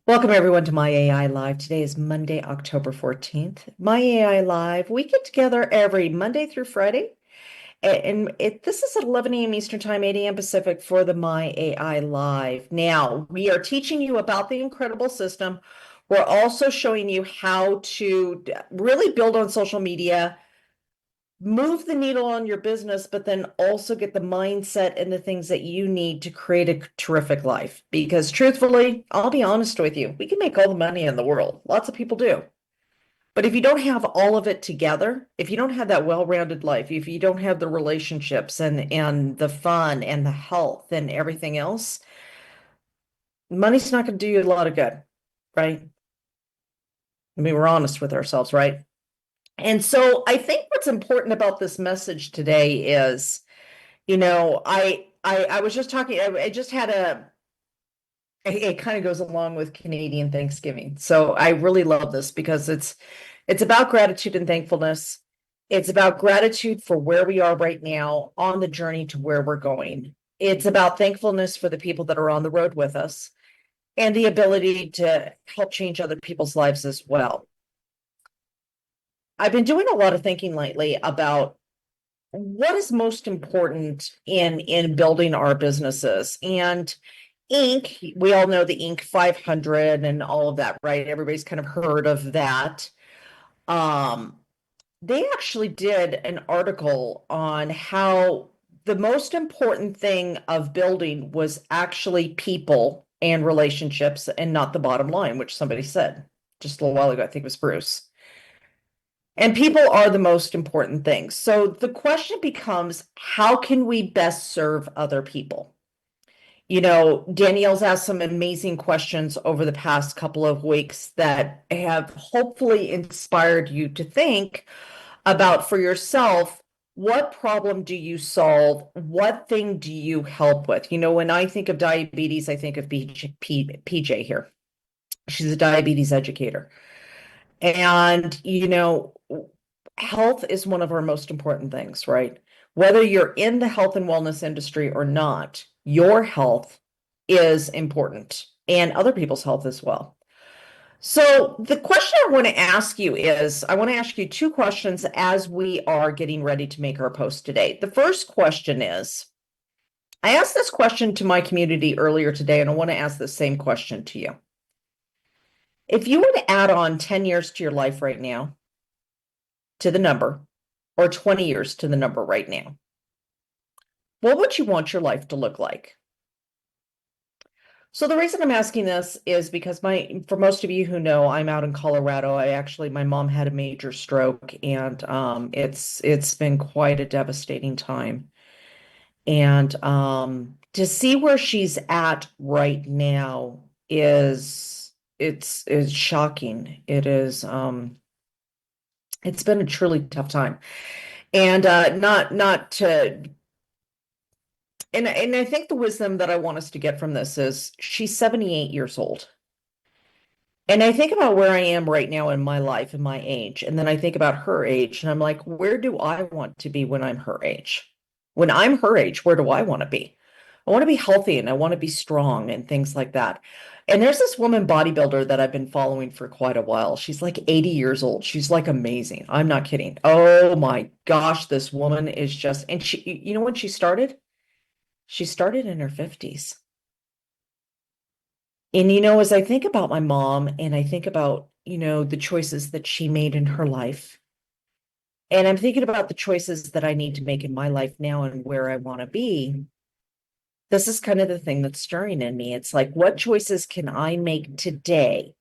Welcome everyone to My AI Live. Today is Monday, October 14th. My AI Live, we get together every Monday through Friday. This is at 11 a.m. Eastern Time, 8 a.m. Pacific for the My AI Live. Now, we are teaching you about the incredible system. We're also showing you how to really build on social media, move the needle on your business, but then also get the mindset and the things that you need to create a terrific life. Because truthfully, I'll be honest with you, we can make all the money in the world. Lots of people do. But if you don't have all of it together, if you don't have that well-rounded life, if you don't have the relationships and the fun and the health and everything else, money's not going to do you a lot of good, right? I mean, we're honest with ourselves, right? And so I think what's important about this message today is I was just talking, I just had it kind of goes along with Canadian Thanksgiving. So I really love this because it's about gratitude and thankfulness. It's about gratitude for where we are right now on the journey to where we're going. It's about thankfulness for the people that are on the road with us and the ability to help change other people's lives as well. I've been doing a lot of thinking lately about what is most important in building our businesses. And Inc, we all know the Inc 500 and all of that, right? Everybody's kind of heard of that. Um, they actually did an article on how the most important thing of building was actually people and relationships and not the bottom line, which somebody said just a little while ago. I think it was Bruce. And people are the most important thing. So the question becomes, how can we best serve other people? Danielle's asked some amazing questions over the past couple of weeks that have hopefully inspired you to think about for yourself, what problem do you solve? What thing do you help with? When I think of diabetes, I think of PJ here. She's a diabetes educator. And, health is one of our most important things, right? Whether you're in the health and wellness industry or not, your health is important and other people's health as well. So the question I want to ask you is, I want to ask you two questions as we are getting ready to make our post today. The first question is, I asked this question to my community earlier today, and I want to ask the same question to you. If you were to add on 10 years to your life right now, to the number, or 20 years to the number right now, what would you want your life to look like? So the reason I'm asking this is because for most of you who know, I'm out in Colorado. My mom had a major stroke, and it's been quite a devastating time. And to see where she's at right now is shocking. It's been a truly tough time. And not to and I think the wisdom that I want us to get from this is she's 78 years old. And I think about where I am right now in my life and my age. And then I think about her age and I'm like, where do I want to be when I'm her age? When I'm her age, where do I want to be? I want to be healthy and I want to be strong and things like that. And there's this woman bodybuilder that I've been following for quite a while. She's like 80 years old. She's like amazing. I'm not kidding. Oh my gosh, this woman is just, and when she started? She started in her 50s. And as I think about my mom and I think about, the choices that she made in her life, and I'm thinking about the choices that I need to make in my life now and where I want to be, this is kind of the thing that's stirring in me. It's like, what choices can I make today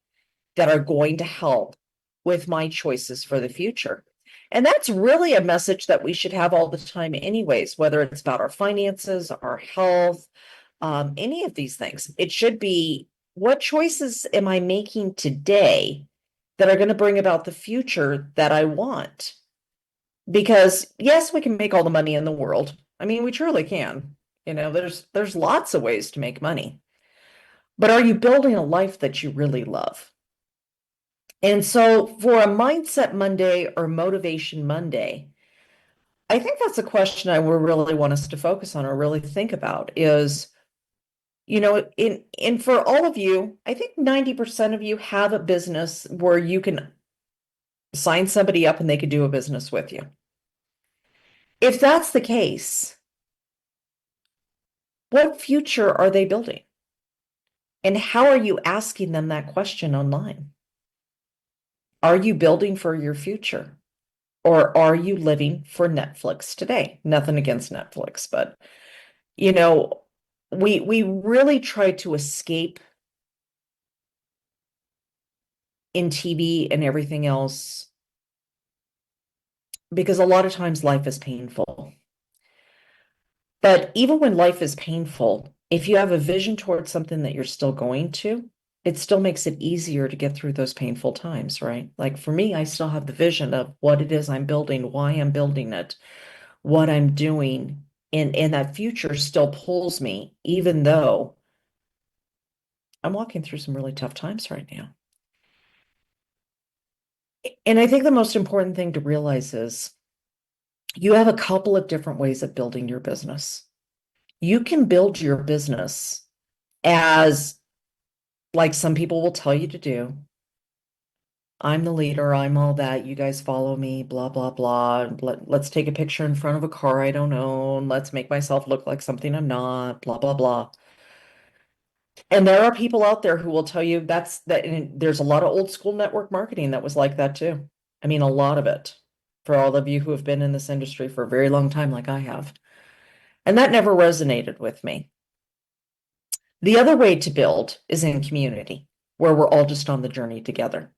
that are going to help with my choices for the future? And that's really a message that we should have all the time, anyways, whether it's about our finances, our health, any of these things. It should be, what choices am I making today that are going to bring about the future that I want? Because yes, we can make all the money in the world. I mean, we truly can. There's lots of ways to make money. But are you building a life that you really love? And so for a Mindset Monday or Motivation Monday, I think that's a question I would really want us to focus on or really think about is, in for all of you, I think 90% of you have a business where you can sign somebody up and they could do a business with you. If that's the case, what future are they building? And how are you asking them that question online? Are you building for your future? Or are you living for Netflix today? Nothing against Netflix, but you know, we really try to escape in TV and everything else because a lot of times life is painful. But even when life is painful, if you have a vision towards something that you're still going to, it still makes it easier to get through those painful times, right? Like for me, I still have the vision of what it is I'm building, why I'm building it, what I'm doing. And that future still pulls me, even though I'm walking through some really tough times right now. And I think the most important thing to realize is you have a couple of different ways of building your business. You can build your business as, like some people will tell you to do. I'm the leader, I'm all that. You guys follow me, blah, blah, blah. Let's take a picture in front of a car I don't own. Let's make myself look like something I'm not, blah, blah, blah. And there are people out there who will tell you that's that. And there's a lot of old school network marketing that was like that too. I mean, a lot of it for all of you who have been in this industry for a very long time, like I have. And that never resonated with me. The other way to build is in community, where we're all just on the journey together,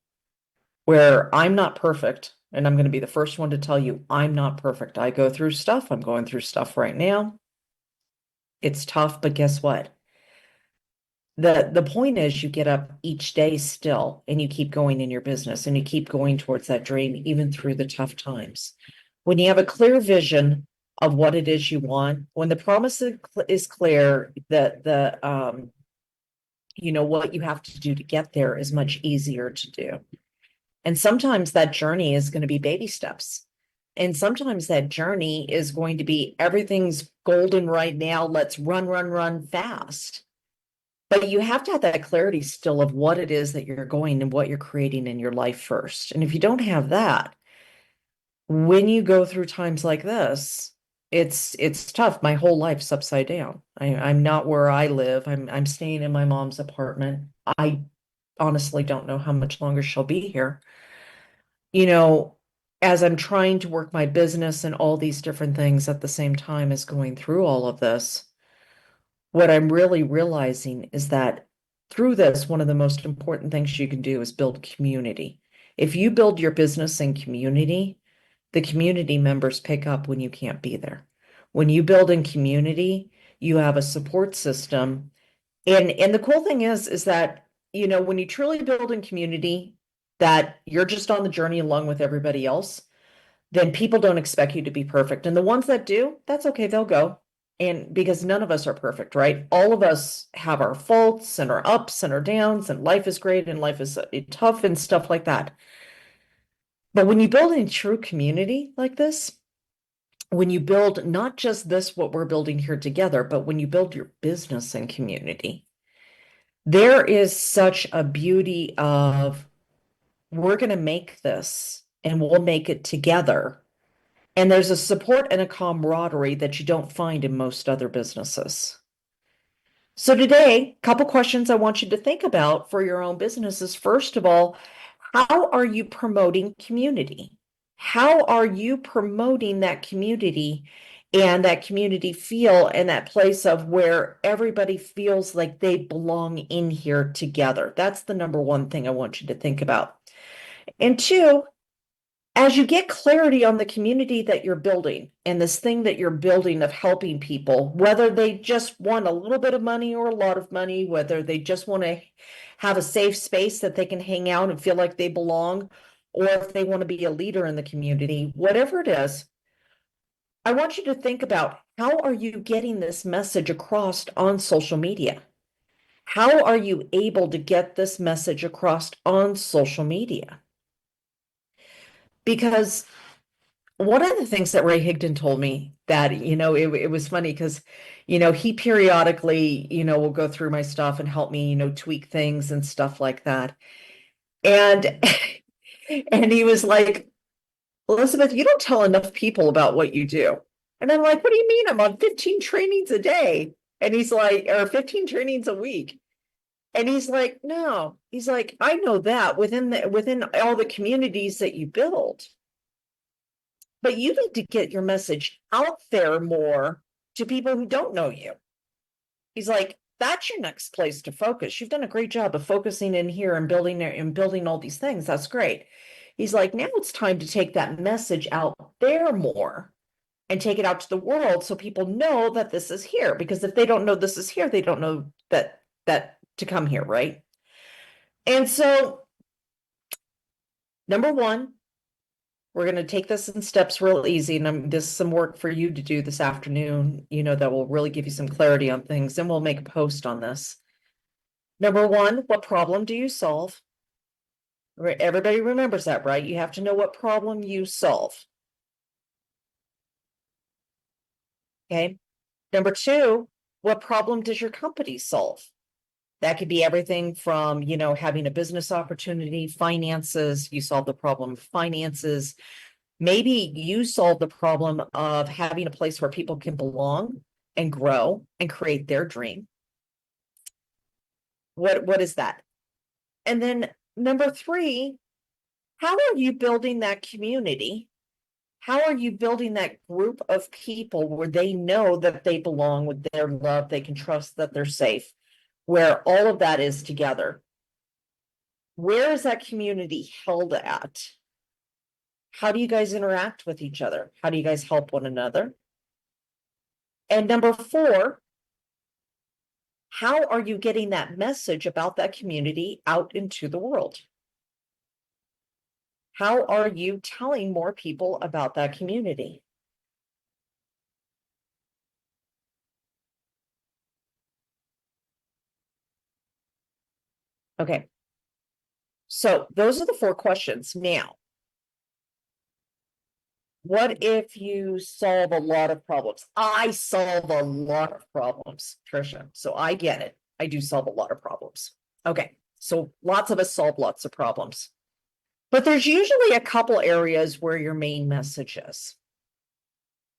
where I'm not perfect. And I'm going to be the first one to tell you, I'm not perfect. I go through stuff. I'm going through stuff right now. It's tough, but guess what? The point is you get up each day still and you keep going in your business and you keep going towards that dream even through the tough times. When you have a clear vision of what it is you want, when the promise is clear, that the what you have to do to get there is much easier to do. And sometimes that journey is going to be baby steps. And sometimes that journey is going to be everything's golden right now. Let's run, run, run fast. But you have to have that clarity still of what it is that you're going and what you're creating in your life first. And if you don't have that, when you go through times like this, it's tough. My whole life's upside down. I'm not where I live. I'm staying in my mom's apartment. I honestly don't know how much longer she'll be here. You know, as I'm trying to work my business and all these different things at the same time as going through all of this, what I'm really realizing is that through this, one of the most important things you can do is build community. If you build your business in community, the community members pick up when you can't be there. When you build in community, you have a support system. And the cool thing is that, when you truly build in community, that you're just on the journey along with everybody else, then people don't expect you to be perfect. And the ones that do, that's okay, they'll go. And because none of us are perfect, right? All of us have our faults and our ups and our downs, and life is great and life is tough and stuff like that. But when you build a true community like this, when you build not just this, what we're building here together, but when you build your business and community, there is such a beauty of we're going to make this and we'll make it together. And there's a support and a camaraderie that you don't find in most other businesses. So today, a couple questions I want you to think about for your own businesses. First of all, how are you promoting community? How are you promoting that community and that community feel and that place of where everybody feels like they belong in here together? That's the number one thing I want you to think about. And two, as you get clarity on the community that you're building and this thing that you're building of helping people, whether they just want a little bit of money or a lot of money, whether they just want to have a safe space that they can hang out and feel like they belong, or if they want to be a leader in the community, whatever it is, I want you to think about how are you getting this message across on social media? How are you able to get this message across on social media? Because one of the things that Ray Higdon told me that, it was funny because, he periodically, will go through my stuff and help me, tweak things and stuff like that. And and he was like, Elizabeth, you don't tell enough people about what you do. And I'm like, what do you mean? I'm on 15 trainings a day. And he's like, or 15 trainings a week. And he's like, no, he's like, I know that within all the communities that you build. But you need to get your message out there more to people who don't know you. He's like, that's your next place to focus. You've done a great job of focusing in here and building all these things. That's great. He's like, now it's time to take that message out there more and take it out to the world so people know that this is here. Because if they don't know this is here, they don't know that to come here, right? And so, number one, we're going to take this in steps real easy. And this is some work for you to do this afternoon, that will really give you some clarity on things. And we'll make a post on this. Number one, what problem do you solve? Everybody remembers that, right? You have to know what problem you solve. Okay. Number two, what problem does your company solve? That could be everything from, having a business opportunity, finances, you solve the problem of finances. Maybe you solve the problem of having a place where people can belong and grow and create their dream. What is that? And then number three, how are you building that community? How are you building that group of people where they know that they belong, with their love, they can trust that they're safe, where all of that is together? Where is that community held at? How do you guys interact with each other? How do you guys help one another? And number four, how are you getting that message about that community out into the world? How are you telling more people about that community? Okay. So those are the four questions. Now, what if you solve a lot of problems? I solve a lot of problems, Trisha. So I get it. I do solve a lot of problems. Okay. So lots of us solve lots of problems. But there's usually a couple areas where your main message is.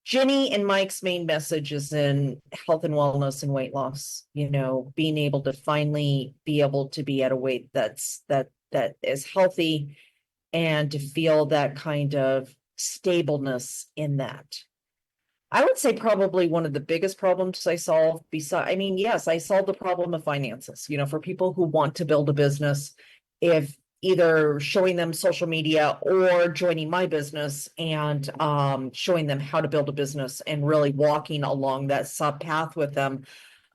Jenny and Mike's main message is in health and wellness and weight loss, being able to finally be able to be at a weight that is healthy and to feel that kind of stableness in that. I would say probably one of the biggest problems I solve yes, I solve the problem of finances, for people who want to build a business, if either showing them social media or joining my business and showing them how to build a business and really walking along that sub path with them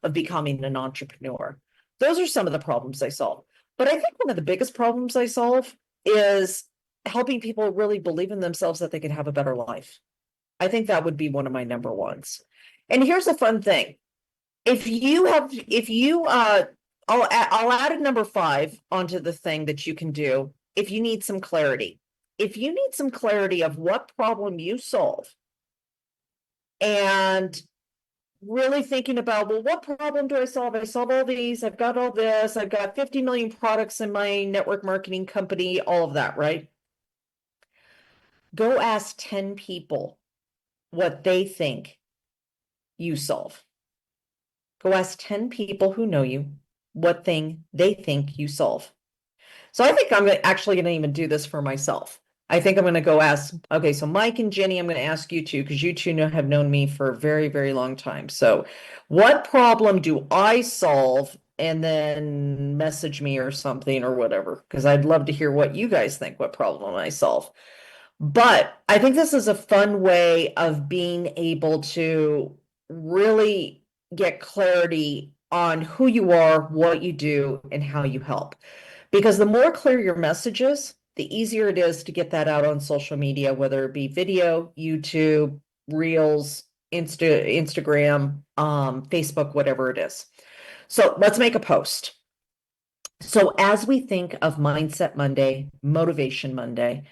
of becoming an entrepreneur. Those are some of the problems I solve. But I think one of the biggest problems I solve is helping people really believe in themselves that they can have a better life. I think that would be one of my number ones. And here's a fun thing. I'll add a number 5 onto the thing that you can do if you need some clarity. If you need some clarity of what problem you solve and really thinking about, well, what problem do I solve? I solve all these, I've got all this, I've got 50 million products in my network marketing company, all of that, right? Go ask 10 people what they think you solve. Go ask 10 people who know you what thing they think you solve. So I think I'm actually going to even do this for myself. I think I'm going to go ask, okay, so Mike and Jenny, I'm going to ask you two, because you two have known me for a very, very long time. So what problem do I solve? And then message me or something or whatever, because I'd love to hear what you guys think, what problem I solve. But I think this is a fun way of being able to really get clarity on who you are, what you do, and how you help. Because the more clear your message is, the easier it is to get that out on social media, whether it be video, YouTube, Reels, Instagram, Facebook, whatever it is. So let's make a post. So as we think of Mindset Monday, Motivation Monday,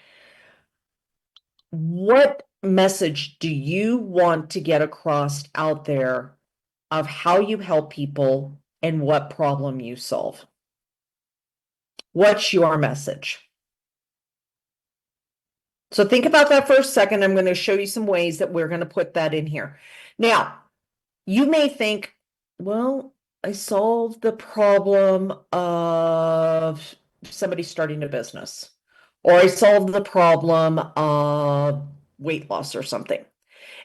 what message do you want to get across out there of how you help people and what problem you solve? What's your message? So think about that for a second. I'm going to show you some ways that we're going to put that in here. Now, you may think, well, I solved the problem of somebody starting a business, or I solved the problem of weight loss or something.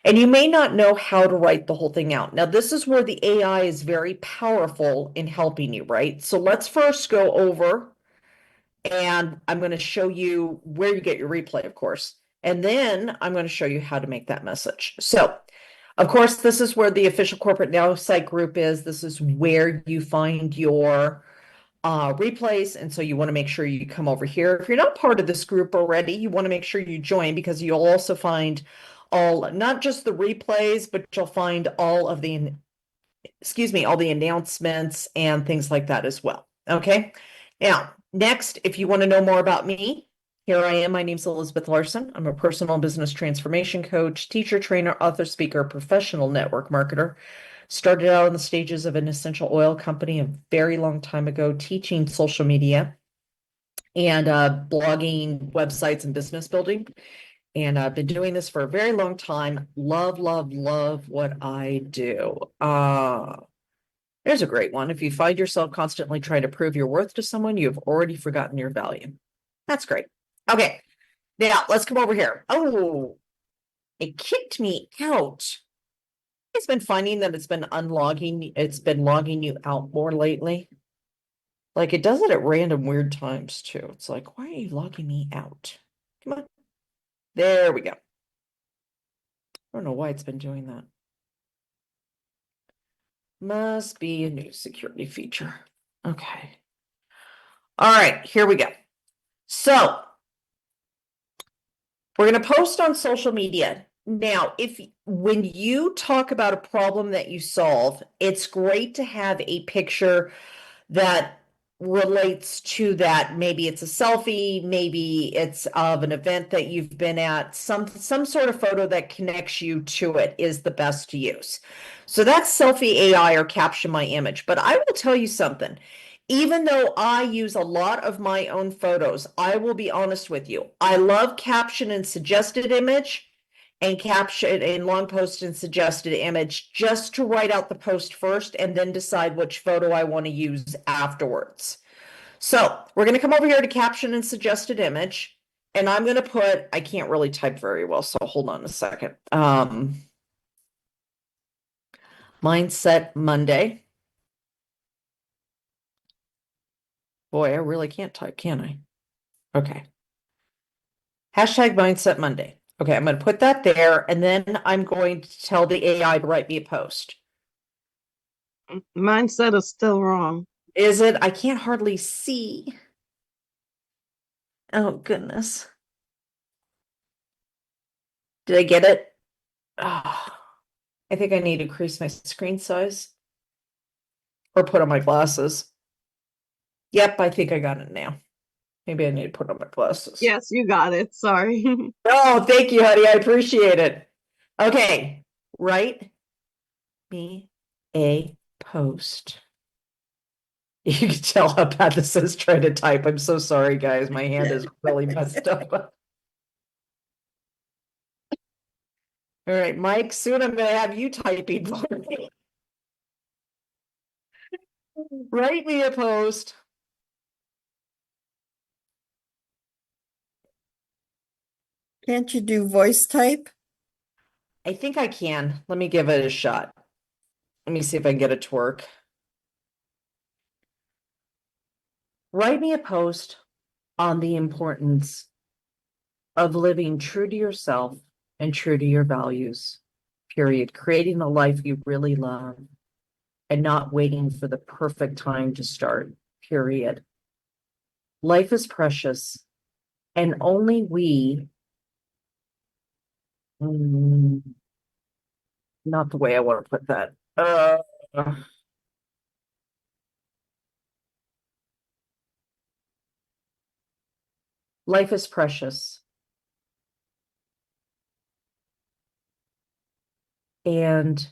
And you may not know how to write the whole thing out. Now, this is where the AI is very powerful in helping you, right? So let's first go over, and I'm going to show you where you get your replay, of course. And then I'm going to show you how to make that message. So, of course, this is where the official corporate now site group is. This is where you find your replays. And so you want to make sure you come over here. If you're not part of this group already, you want to make sure you join, because you'll also find all, not just the replays, but you'll find all of the, all the announcements and things like that as well. Okay. Now, next, if you want to know more about me, here I am. My name's Elizabeth Larson. I'm a personal business transformation coach, teacher, trainer, author, speaker, professional network marketer. Started out on the stages of an essential oil company a very long time ago, teaching social media and blogging, websites, and business building. And I've been doing this for a very long time. Love, love, love what I do. There's a great one. If you find yourself constantly trying to prove your worth to someone, you've already forgotten your value. That's great. Okay, now let's come over here. Oh, it kicked me out. It's been finding that it's been logging you out more lately. Like, it does it at random weird times too. It's like, why are you logging me out? Come on. There we go. I don't know why it's been doing that. Must be a new security feature. Okay. All right, here we go. So we're going to post on social media. Now, when you talk about a problem that you solve, it's great to have a picture that relates to that. Maybe it's a selfie, maybe it's of an event that you've been at. Some sort of photo that connects you to it is the best to use. So that's selfie AI or caption my image. But I will tell you something. Even though I use a lot of my own photos, I will be honest with you. I love caption and suggested image, and caption and long post and suggested image, just to write out the post first and then decide which photo I want to use afterwards. So we're going to come over here to caption and suggested image, and I'm going to put, I can't really type very well, so hold on a second. Mindset Monday. Boy, I really can't type, can I? Okay. Hashtag Mindset Monday. Okay, I'm going to put that there, and then I'm going to tell the AI to write me a post. Mindset is still wrong. Is it? I can't hardly see. Oh, goodness. Did I get it? Oh, I think I need to increase my screen size or put on my glasses. Yep, I think I got it now. Maybe I need to put on my glasses. Yes, you got it. Sorry. Oh, thank you, honey. I appreciate it. Okay, write me a post. You can tell how bad this is trying to type. I'm so sorry, guys. My hand is really messed up. All right, Mike, soon I'm going to have you typing for me. Write me a post. Can't you do voice type? I think I can. Let me give it a shot. Let me see if I can get it to work. Write me a post on the importance of living true to yourself and true to your values, period. Creating the life you really love and not waiting for the perfect time to start, period. Life is precious, and only we, not the way I want to put that. Life is precious, And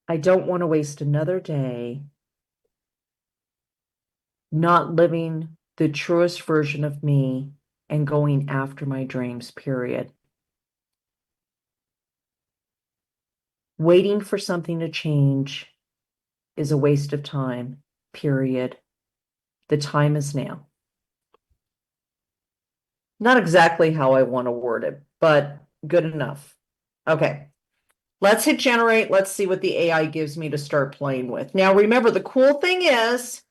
I don't want to waste another day not living the truest version of me and going after my dreams, period. Waiting for something to change is a waste of time, period. The time is now. Not exactly how I want to word it, but good enough. Okay. Let's hit generate. Let's see what the AI gives me to start playing with. Now, remember, the cool thing is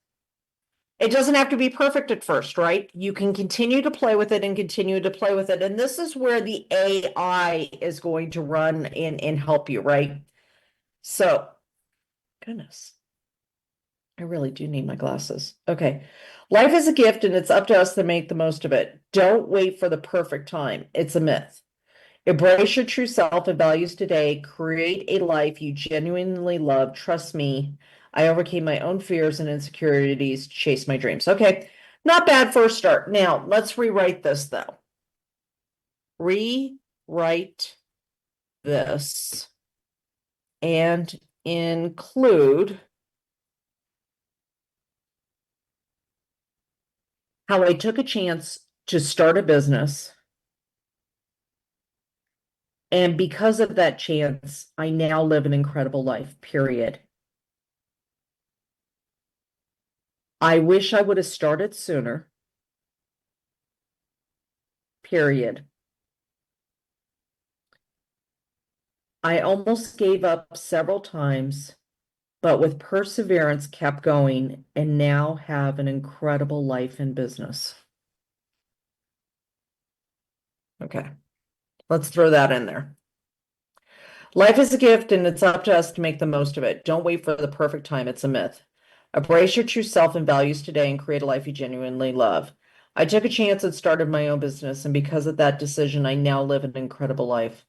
it doesn't have to be perfect at first, right? You can continue to play with it and continue to play with it. And this is where the AI is going to run and help you, right? So, goodness, I really do need my glasses. Okay. Life is a gift and it's up to us to make the most of it. Don't wait for the perfect time. It's a myth. Embrace your true self and values today. Create a life you genuinely love. Trust me, I overcame my own fears and insecurities to chase my dreams. Okay, not bad for a start. Now, let's rewrite this though. Rewrite this and include how I took a chance to start a business. And because of that chance, I now live an incredible life, period. I wish I would have started sooner, period. I almost gave up several times, but with perseverance kept going and now have an incredible life in business. Okay, let's throw that in there. Life is a gift and it's up to us to make the most of it. Don't wait for the perfect time. It's a myth. Embrace your true self and values today and create a life you genuinely love. I took a chance and started my own business, and because of that decision, I now live an incredible life.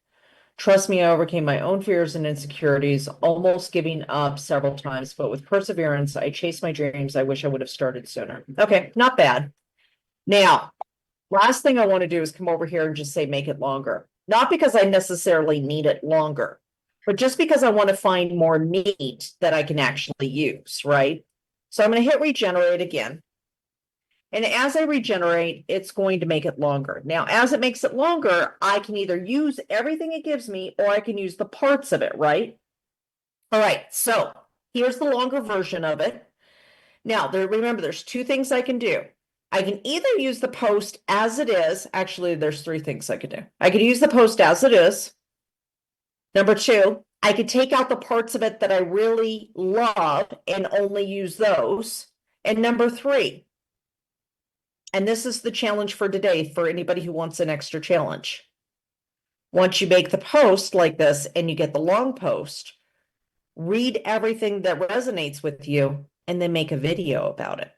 Trust me, I overcame my own fears and insecurities, almost giving up several times, but with perseverance, I chased my dreams. I wish I would have started sooner. Okay, not bad. Now, last thing I want to do is come over here and just say make it longer. Not because I necessarily need it longer, but just because I want to find more meat that I can actually use, right? So I'm going to hit regenerate again. And as I regenerate, it's going to make it longer. Now, as it makes it longer, I can either use everything it gives me or I can use the parts of it, right? All right, so here's the longer version of it. Now, remember, there's two things I can do. I can either use the post as it is. Actually, there's three things I could do. I could use the post as it is. Number two, I could take out the parts of it that I really love and only use those. And number three, and this is the challenge for today for anybody who wants an extra challenge. Once you make the post like this and you get the long post, read everything that resonates with you and then make a video about it.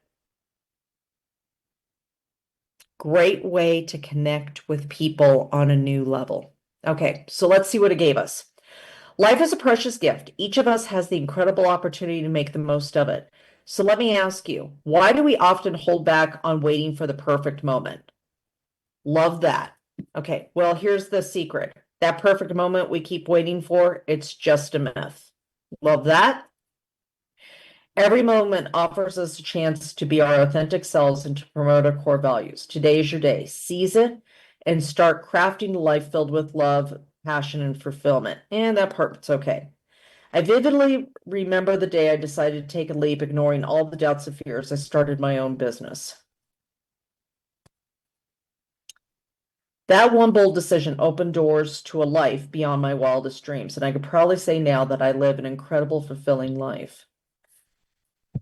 Great way to connect with people on a new level. Okay, so let's see what it gave us. Life is a precious gift. Each of us has the incredible opportunity to make the most of it. So let me ask you, why do we often hold back on waiting for the perfect moment? Love that. Okay, well, here's the secret. That perfect moment we keep waiting for, it's just a myth. Love that. Every moment offers us a chance to be our authentic selves and to promote our core values. Today is your day. Seize it and start crafting a life filled with love, passion, and fulfillment. And that part's okay. I vividly remember the day I decided to take a leap, ignoring all the doubts and fears. I started my own business. That one bold decision opened doors to a life beyond my wildest dreams, and I could proudly say now that I live an incredible, fulfilling life.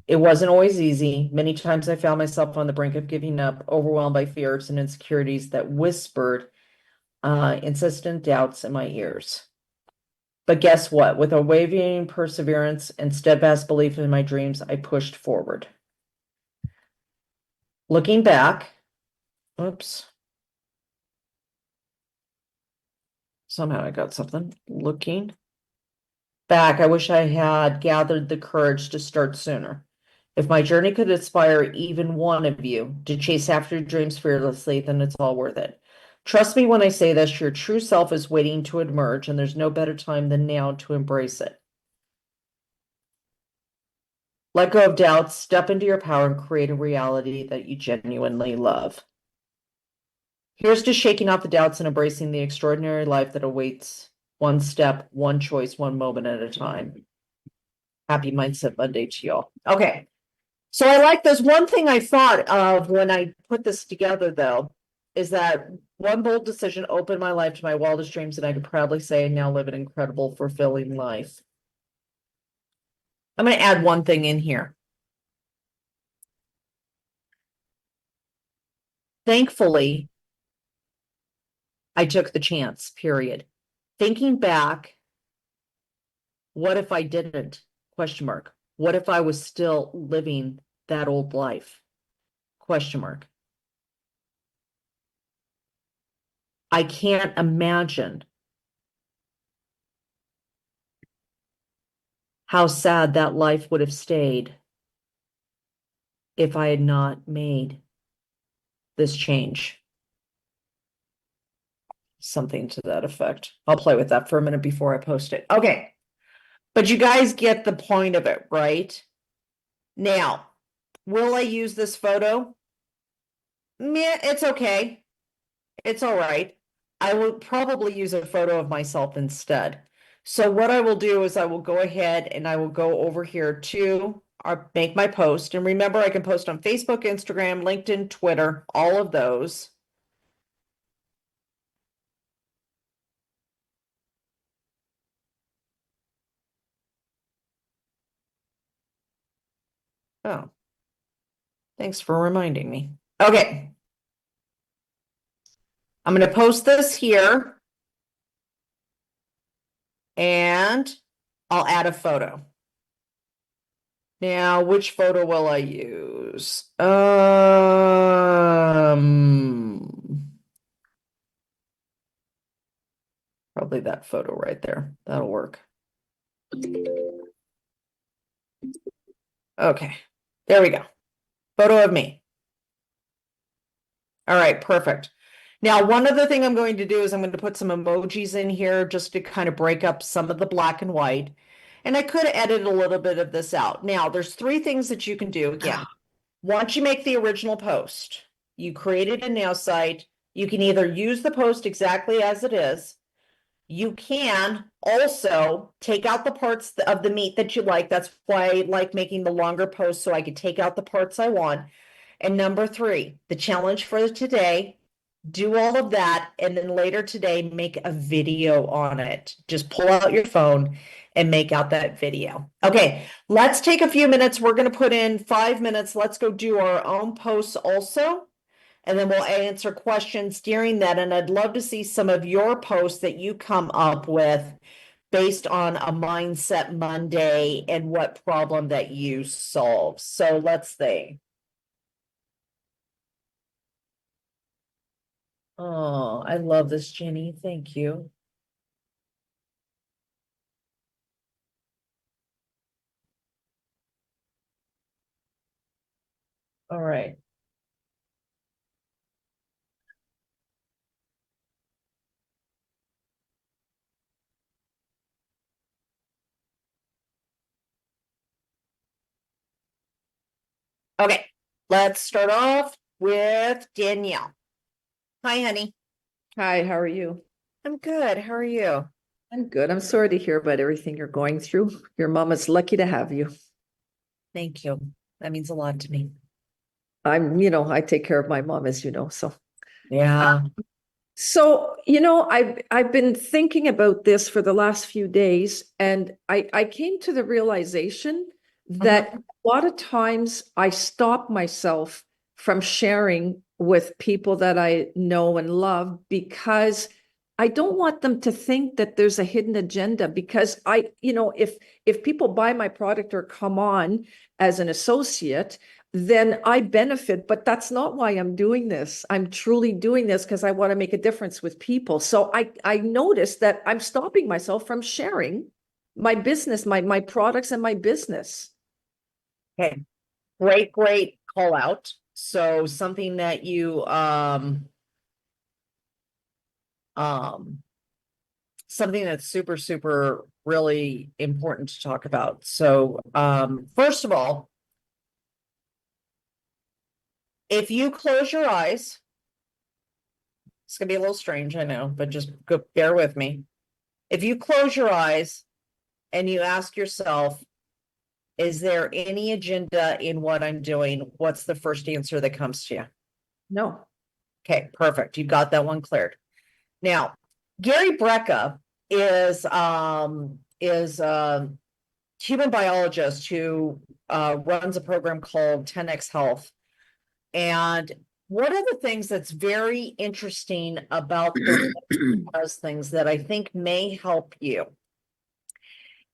It wasn't always easy. Many times I found myself on the brink of giving up, overwhelmed by fears and insecurities that whispered insistent doubts in my ears. But guess what? With unwavering perseverance and steadfast belief in my dreams, I pushed forward. Looking back, oops. Somehow I got something. Looking back, I wish I had gathered the courage to start sooner. If my journey could inspire even one of you to chase after your dreams fearlessly, then it's all worth it. Trust me when I say this, your true self is waiting to emerge, and there's no better time than now to embrace it. Let go of doubts, step into your power, and create a reality that you genuinely love. Here's to shaking off the doubts and embracing the extraordinary life that awaits, one step, one choice, one moment at a time. Happy Mindset Monday to y'all. Okay. So I like this. One thing I thought of when I put this together, though, is that one bold decision opened my life to my wildest dreams, and I can proudly say I now live an incredible, fulfilling life. I'm going to add one thing in here. Thankfully, I took the chance, period. Thinking back, what if I didn't? Question mark. What if I was still living that old life? Question mark. I can't imagine how sad that life would have stayed if I had not made this change. Something to that effect. I'll play with that for a minute before I post it. Okay. But you guys get the point of it, right? Now, will I use this photo? Meh, it's okay. It's all right. I will probably use a photo of myself instead. So what I will do is I will go ahead and I will go over here to make my post. And remember, I can post on Facebook, Instagram, LinkedIn, Twitter, all of those. Oh, thanks for reminding me. Okay. I'm going to post this here. And I'll add a photo. Now, which photo will I use? Probably that photo right there. That'll work. Okay, there we go. Photo of me. All right, perfect. Now, one other thing I'm going to do is I'm going to put some emojis in here just to kind of break up some of the black and white. And I could edit a little bit of this out. Now, there's three things that you can do. Again, once you make the original post, you created a now site, you can either use the post exactly as it is. You can also take out the parts of the meat that you like. That's why I like making the longer posts so I could take out the parts I want. And number three, the challenge for today, do all of that. And then later today, make a video on it. Just pull out your phone and make out that video. Okay, let's take a few minutes. We're going to put in 5 minutes. Let's go do our own posts also. And then we'll answer questions during that. And I'd love to see some of your posts that you come up with based on a Mindset Monday and what problem that you solve. So let's see. Oh, I love this, Jenny. Thank you. All right. Okay, let's start off with Danielle. Hi, honey. Hi, how are you? I'm good. How are you? I'm good. I'm sorry to hear about everything you're going through. Your mom is lucky to have you. Thank you. That means a lot to me. I take care of my mom, as you know. Yeah. I've been thinking about this for the last few days, and I came to the realization that a lot of times I stop myself from sharing with people that I know and love because I don't want them to think that there's a hidden agenda. Because if people buy my product or come on as an associate, then I benefit, but that's not why I'm doing this. I'm truly doing this because I want to make a difference with people. So I noticed that I'm stopping myself from sharing my business, my products and my business. Okay. great call out. So something that you, something that's super really important to talk about. So, first of all, if you close your eyes, it's gonna be a little strange, I know, but just bear with me. If you close your eyes and you ask yourself, is there any agenda in what I'm doing? What's the first answer that comes to you? No. Okay, perfect. You got that one cleared. Now, Gary Brecka is a human biologist who runs a program called 10X Health. And one of the things that's very interesting about the does things that I think may help you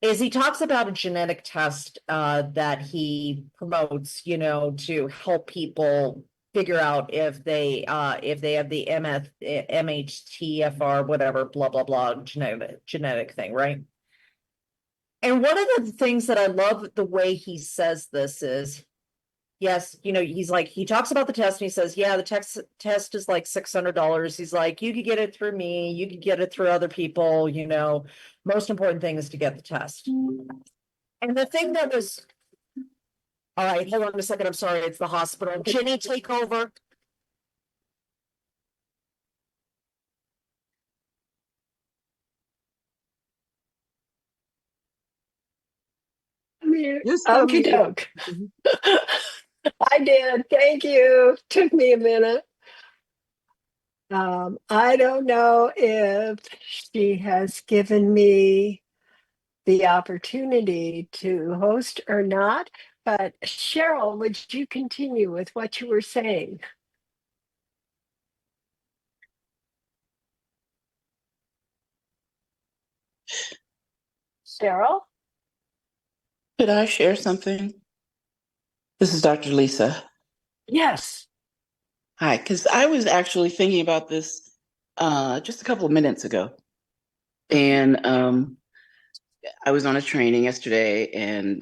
is he talks about a genetic test that he promotes, you know, to help people figure out if they have the MHTFR, whatever, blah blah blah, genetic thing, right? And one of the things that I love the way he says this is, yes, you know, he's like, he talks about the test and he says, yeah, the test is like $600. He's like, you could get it through me, you could get it through other people, you know, most important thing is to get the test. And the thing that was, all right, hold on a second, I'm sorry, it's the hospital. Jenny, take over. You're still Okey muted. doke. I did. Thank you. Took me a minute. I don't know if she has given me the opportunity to host or not, but Cheryl, would you continue with what you were saying? Cheryl? Could I share something? This is Dr. Lisa. Yes. Hi, because I was actually thinking about this just a couple of minutes ago. And I was on a training yesterday, and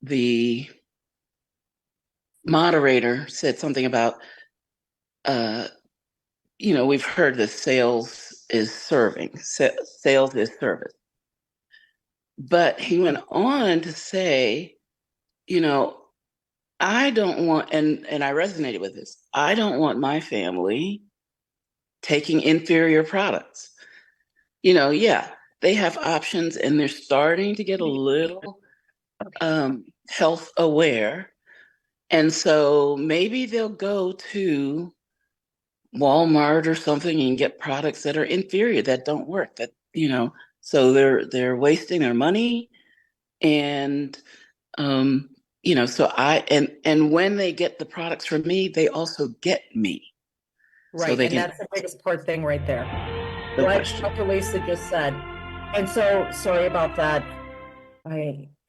the moderator said something about, you know, we've heard that sales is serving, sales is service. But he went on to say, you know, I don't want, and I resonated with this, I don't want my family taking inferior products. You know, yeah, they have options and they're starting to get a little health aware. And so maybe they'll go to Walmart or something and get products that are inferior, that don't work, that, you know, so they're wasting their money. And you know, so and when they get the products from me, they also get me. So Right, they and can that's the biggest part thing right there. no Like question. Dr. Lisa just said. And so, sorry about that.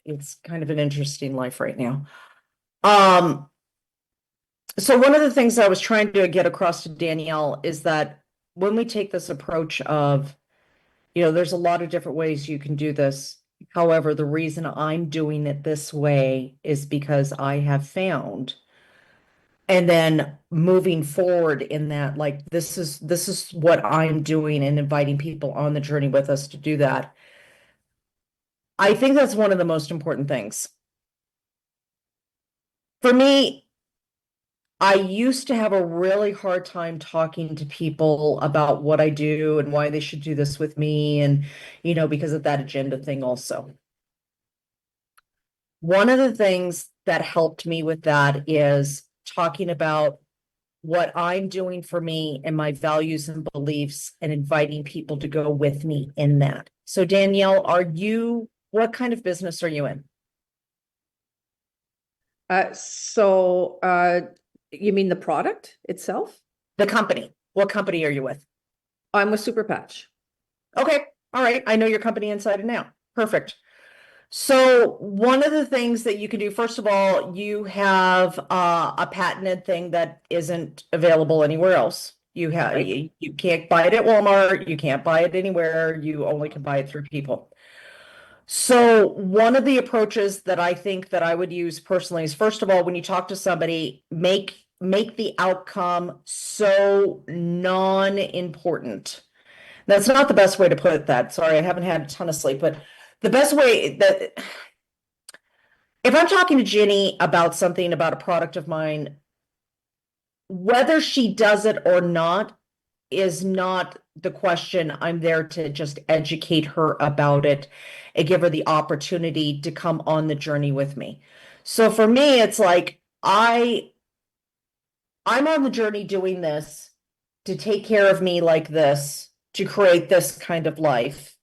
It's kind of an interesting life right now. So one of the things I was trying to get across to Danielle is that when we take this approach of, you know, there's a lot of different ways you can do this. However, the reason I'm doing it this way is because I have found, and then moving forward in that, like, this is what I'm doing and inviting people on the journey with us to do that. I think that's one of the most important things. For me, I used to have a really hard time talking to people about what I do and why they should do this with me, and, you know, because of that agenda thing also. One of the things that helped me with that is talking about what I'm doing for me and my values and beliefs and inviting people to go with me in that. So Danielle, what kind of business are you in? You mean the product itself? The company. What company are you with? I'm with Super Patch. Okay, all right. I know your company inside and out. Perfect. So one of the things that you can do, first of all, you have a patented thing that isn't available anywhere else. You can't buy it at Walmart, you can't buy it anywhere, you only can buy it through people. So one of the approaches that I think that I would use personally is, first of all, when you talk to somebody, make the outcome so non-important. That's not the best way to put that. Sorry, I haven't had a ton of sleep, but the best way that if I'm talking to Ginny about something about a product of mine, whether she does it or not is not the question. I'm there to just educate her about it and give her the opportunity to come on the journey with me. So for me, it's like I'm on the journey doing this to take care of me like this, to create this kind of life,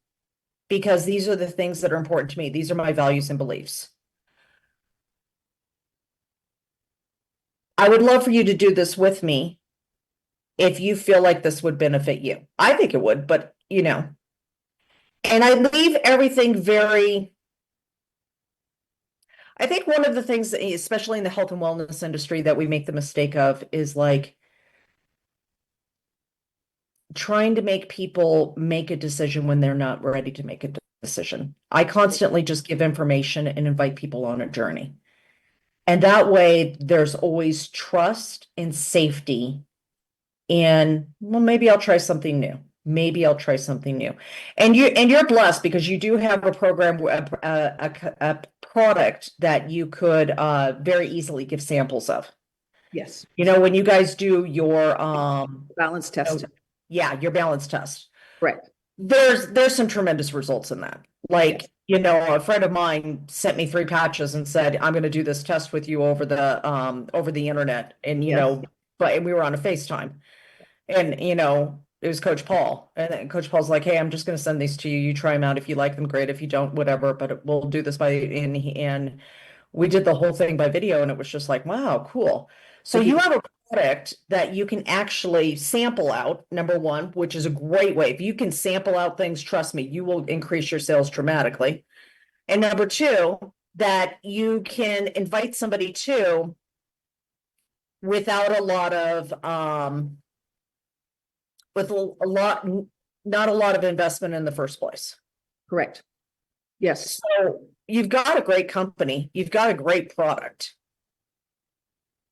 because these are the things that are important to me. These are my values and beliefs. I would love for you to do this with me if you feel like this would benefit you. I think it would, but you know, and I leave everything very, I think one of the things, especially in the health and wellness industry, that we make the mistake of is like trying to make people make a decision when they're not ready to make a decision. I constantly just give information and invite people on a journey. And that way there's always trust and safety. And well, maybe I'll try something new. Maybe I'll try something new. And you're blessed because you do have a program, a product that you could very easily give samples of. Yes. You know, when you guys do your Balance test. yeah, your balance test. Correct. There's some tremendous results in that. Like, you know, a friend of mine sent me 3 patches and said, I'm going to do this test with you over the internet. And, you Yes. know, and we were on a FaceTime. And, you know, it was Coach Paul. And then Coach Paul's like, hey, I'm just going to send these to you. You try them out. If you like them, great. If you don't, whatever. But we'll do this and we did the whole thing by video. And it was just like, wow, cool. So you have a product that you can actually sample out, number one, which is a great way. If you can sample out things, trust me, you will increase your sales dramatically. And number two, that you can invite somebody to without a lot of with not a lot of investment in the first place. Correct. Yes. So you've got a great company, you've got a great product.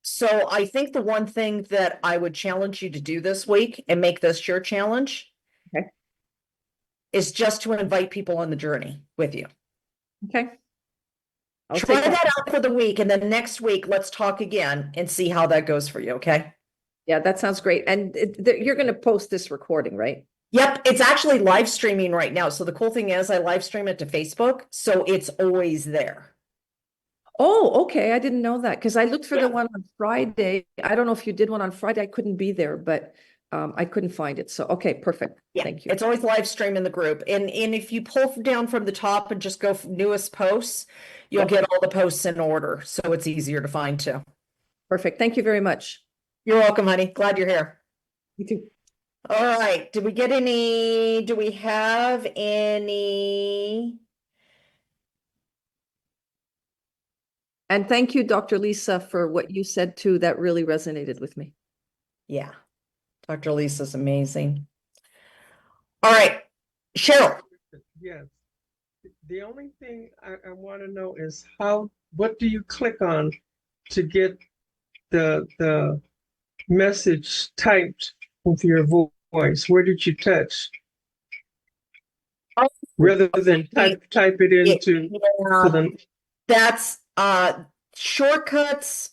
So I think the one thing that I would challenge you to do this week and make this your challenge Okay. is just to invite people on the journey with you. Okay. I'll Try take that out for the week, and then next week, let's talk again and see how that goes for you, okay? Yeah, that sounds great. And you're going to post this recording, right? Yep, it's actually live streaming right now. So the cool thing is I live stream it to Facebook, so it's always there. Oh, okay. I didn't know that because I looked for the one on Friday. I don't know if you did one on Friday. I couldn't be there, but I couldn't find it. So, okay, perfect. Yeah, Thank you. it's always live stream in the group. And if you pull down from the top and just go for newest posts, you'll get all the posts in order. So it's easier to find too. Perfect. Thank you very much. You're welcome, honey. Glad you're here. You too. All right. Do we have any? And thank you, Dr. Lisa, for what you said too. That really resonated with me. Yeah. Dr. Lisa's amazing. All right. Cheryl. Yes. The only thing I want to know is what do you click on to get the message typed with your voice? Where did you touch? Rather than type it into That's shortcuts.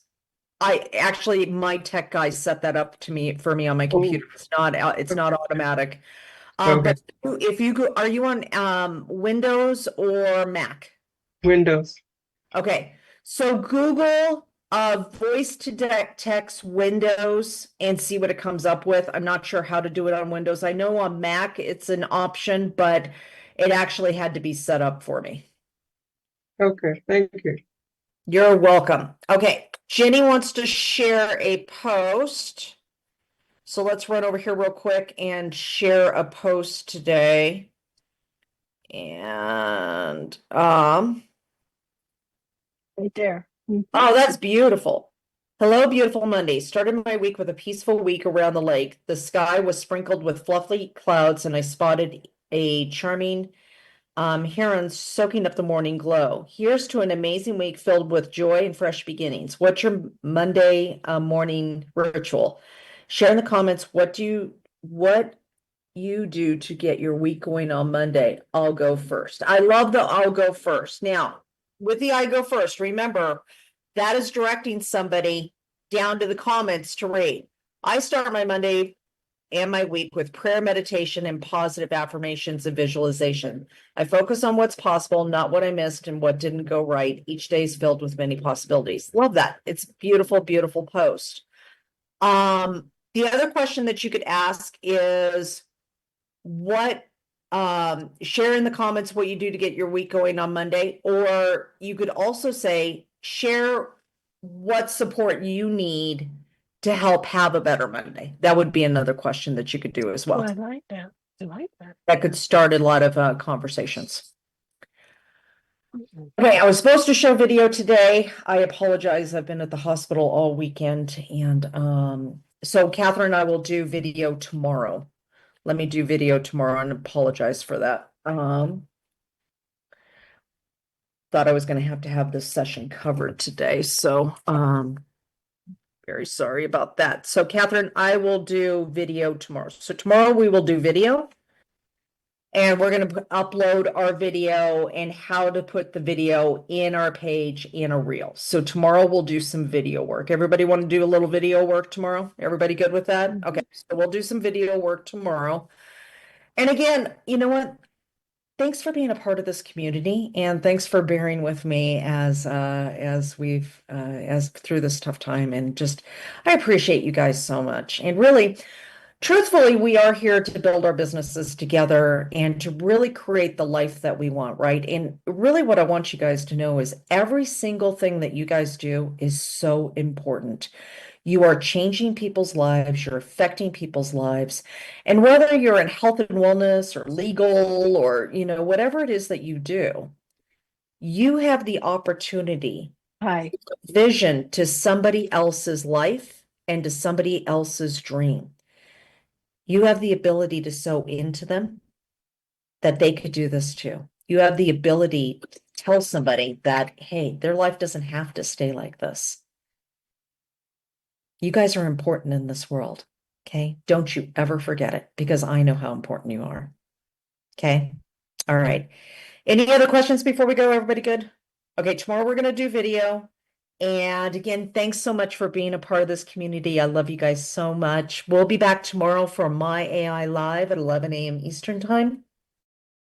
My tech guy set that up for me on my computer. It's not automatic. Okay. But if you go, are you on Windows or Mac? Windows. Okay, so Google voice to text Windows and see what it comes up with. I'm not sure how to do it on Windows. I know on Mac it's an option, but it actually had to be set up for me. Okay, thank you. You're welcome. Okay, Jenny wants to share a post. So let's run over here real quick and share a post today. And Right there. oh, that's beautiful. Hello, beautiful Monday. Started my week with a peaceful week around the lake. The sky was sprinkled with fluffy clouds, and I spotted a charming Heron's soaking up the morning glow. Here's to an amazing week filled with joy and fresh beginnings. What's your Monday morning ritual? Share in the comments what you do to get your week going on Monday. I'll go first. I love the I'll go first. Now, with the I go first, remember that is directing somebody down to the comments to rate. I start my Monday and my week with prayer, meditation, and positive affirmations and visualization. I focus on what's possible, not what I missed and what didn't go right. Each day is filled with many possibilities. Love that. It's a beautiful, beautiful post. The other question that you could ask is what share in the comments what you do to get your week going on Monday, or you could also say share what support you need to help have a better Monday. That would be another question that you could do as Oh, well. I like that. I like that. That could start a lot of conversations. Okay, I was supposed to show video today. I apologize. I've been at the hospital all weekend, and so Catherine and I will do video tomorrow. Let me do video tomorrow and apologize for that. Thought I was going to have this session covered today, so very sorry about that. So Catherine, I will do video tomorrow. So tomorrow we will do video. And we're going to upload our video and how to put the video in our page in a reel. So tomorrow we'll do some video work. Everybody want to do a little video work tomorrow? Everybody good with that? Okay, so we'll do some video work tomorrow. And again, you know what? Thanks for being a part of this community, and thanks for bearing with me as we've as through this tough time. And just I appreciate you guys so much. And really, truthfully, we are here to build our businesses together and to really create the life that we want, right? And really what I want you guys to know is every single thing that you guys do is so important. You are changing people's lives, you're affecting people's lives. And whether you're in health and wellness or legal or, whatever it is that you do, you have the opportunity, Hi. vision to somebody else's life and to somebody else's dream. You have the ability to sow into them that they could do this too. You have the ability to tell somebody that, hey, their life doesn't have to stay like this. You guys are important in this world. Okay. Don't you ever forget it, because I know how important you are. Okay. All right. Any other questions before we go? Everybody good? Okay. Tomorrow we're going to do video. And again, thanks so much for being a part of this community. I love you guys so much. We'll be back tomorrow for My AI Live at 11 a.m. Eastern time.